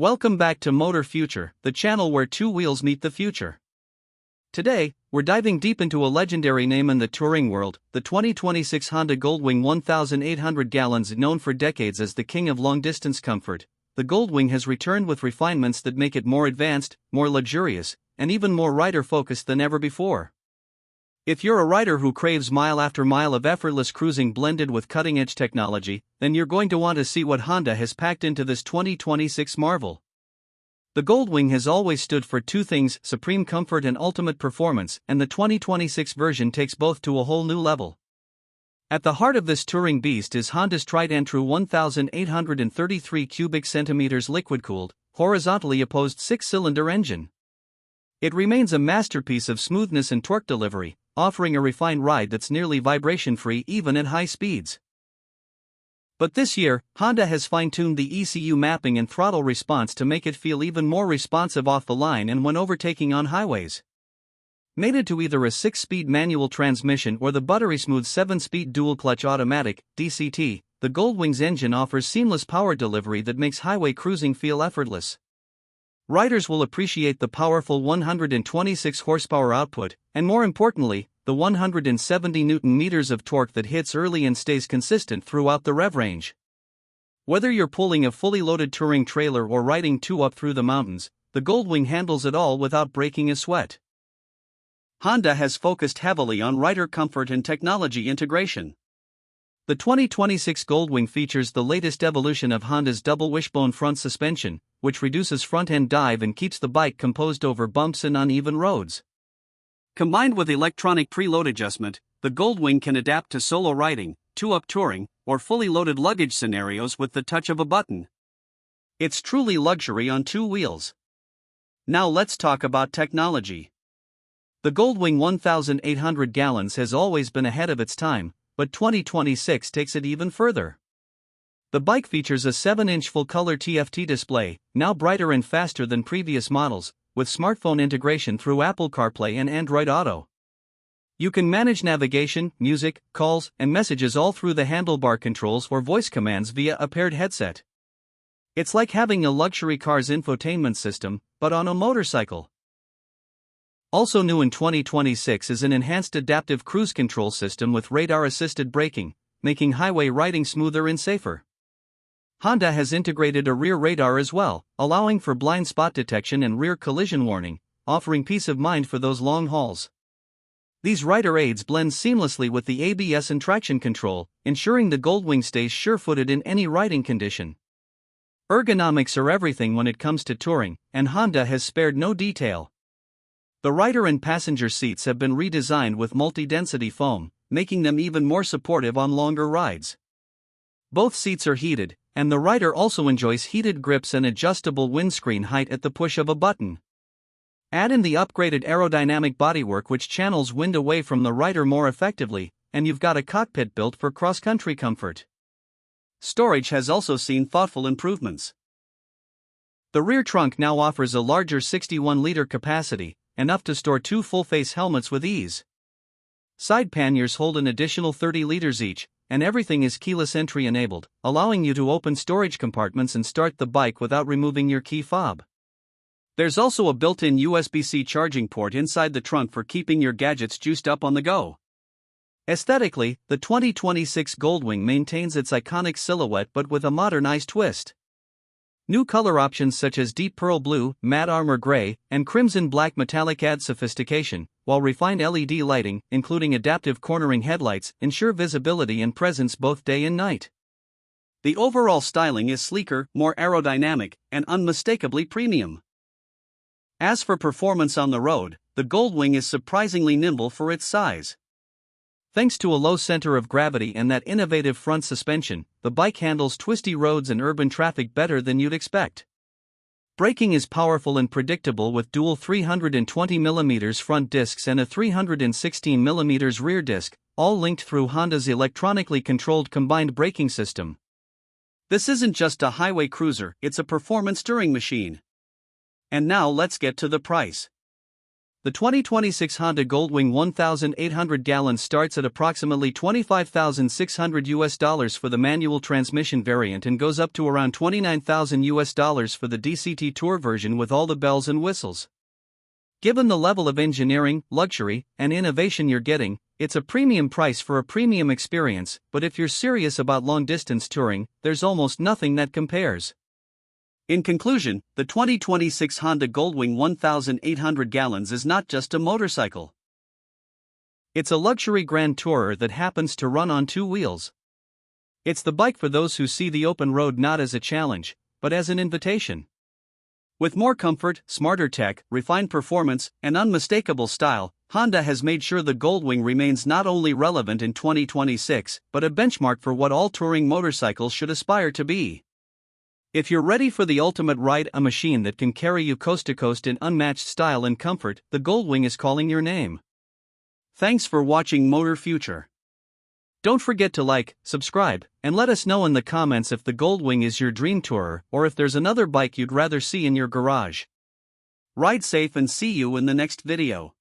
Welcome back to Motor Future, the channel where two wheels meet the future. Today, we're diving deep into a legendary name in the touring world, the 2026 Honda Goldwing 1800GL. Known for decades as the king of long-distance comfort, the Goldwing has returned with refinements that make it more advanced, more luxurious, and even more rider-focused than ever before. If you're a rider who craves mile after mile of effortless cruising blended with cutting-edge technology, then you're going to want to see what Honda has packed into this 2026 marvel. The Goldwing has always stood for two things: supreme comfort and ultimate performance, and the 2026 version takes both to a whole new level. At the heart of this touring beast is Honda's tried and true 1,833 cubic centimeters liquid-cooled, horizontally opposed six-cylinder engine. It remains a masterpiece of smoothness and torque delivery, offering a refined ride that's nearly vibration-free even at high speeds. But this year, Honda has fine-tuned the ECU mapping and throttle response to make it feel even more responsive off the line and when overtaking on highways. Mated to either a 6-speed manual transmission or the buttery-smooth 7-speed dual-clutch automatic (DCT), the Goldwing's engine offers seamless power delivery that makes highway cruising feel effortless. Riders will appreciate the powerful 126 horsepower output, and more importantly, the 170 Nm of torque that hits early and stays consistent throughout the rev range. Whether you're pulling a fully loaded touring trailer or riding two up through the mountains, the Goldwing handles it all without breaking a sweat. Honda has focused heavily on rider comfort and technology integration. The 2026 Goldwing features the latest evolution of Honda's double wishbone front suspension, which reduces front-end dive and keeps the bike composed over bumps and uneven roads. Combined with electronic preload adjustment, the Goldwing can adapt to solo riding, two-up touring, or fully loaded luggage scenarios with the touch of a button. It's truly luxury on two wheels. Now let's talk about technology. The Goldwing 1800GL has always been ahead of its time, but 2026 takes it even further. The bike features a 7-inch full-color TFT display, now brighter and faster than previous models, with smartphone integration through Apple CarPlay and Android Auto. You can manage navigation, music, calls, and messages all through the handlebar controls or voice commands via a paired headset. It's like having a luxury car's infotainment system, but on a motorcycle. Also new in 2026 is an enhanced adaptive cruise control system with radar-assisted braking, making highway riding smoother and safer. Honda has integrated a rear radar as well, allowing for blind spot detection and rear collision warning, offering peace of mind for those long hauls. These rider aids blend seamlessly with the ABS and traction control, ensuring the Goldwing stays sure-footed in any riding condition. Ergonomics are everything when it comes to touring, and Honda has spared no detail. The rider and passenger seats have been redesigned with multi-density foam, making them even more supportive on longer rides. Both seats are heated, and the rider also enjoys heated grips and adjustable windscreen height at the push of a button. Add in the upgraded aerodynamic bodywork which channels wind away from the rider more effectively, and you've got a cockpit built for cross-country comfort. Storage has also seen thoughtful improvements. The rear trunk now offers a larger 61-liter capacity, enough to store two full-face helmets with ease. Side panniers hold an additional 30 liters each, and everything is keyless entry enabled, allowing you to open storage compartments and start the bike without removing your key fob. There's also a built-in USB-C charging port inside the trunk for keeping your gadgets juiced up on the go. Aesthetically, the 2026 Goldwing maintains its iconic silhouette but with a modernized twist. New color options such as deep pearl blue, matte armor gray, and crimson black metallic add sophistication, while refined LED lighting, including adaptive cornering headlights, ensure visibility and presence both day and night. The overall styling is sleeker, more aerodynamic, and unmistakably premium. As for performance on the road, the Goldwing is surprisingly nimble for its size. Thanks to a low center of gravity and that innovative front suspension, the bike handles twisty roads and urban traffic better than you'd expect. Braking is powerful and predictable with dual 320mm front discs and a 316mm rear disc, all linked through Honda's electronically controlled combined braking system. This isn't just a highway cruiser, it's a performance touring machine. And now let's get to the price. The 2026 Honda Goldwing 1800GL starts at approximately $25,600 for the manual transmission variant and goes up to around $29,000 for the DCT Tour version with all the bells and whistles. Given the level of engineering, luxury, and innovation you're getting, it's a premium price for a premium experience, but if you're serious about long-distance touring, there's almost nothing that compares. In conclusion, the 2026 Honda Goldwing 1800GL is not just a motorcycle. It's a luxury grand tourer that happens to run on two wheels. It's the bike for those who see the open road not as a challenge, but as an invitation. With more comfort, smarter tech, refined performance, and unmistakable style, Honda has made sure the Goldwing remains not only relevant in 2026, but a benchmark for what all touring motorcycles should aspire to be. If you're ready for the ultimate ride, a machine that can carry you coast to coast in unmatched style and comfort, the Goldwing is calling your name. Thanks for watching Motor Future. Don't forget to like, subscribe, and let us know in the comments if the Goldwing is your dream tourer or if there's another bike you'd rather see in your garage. Ride safe and see you in the next video.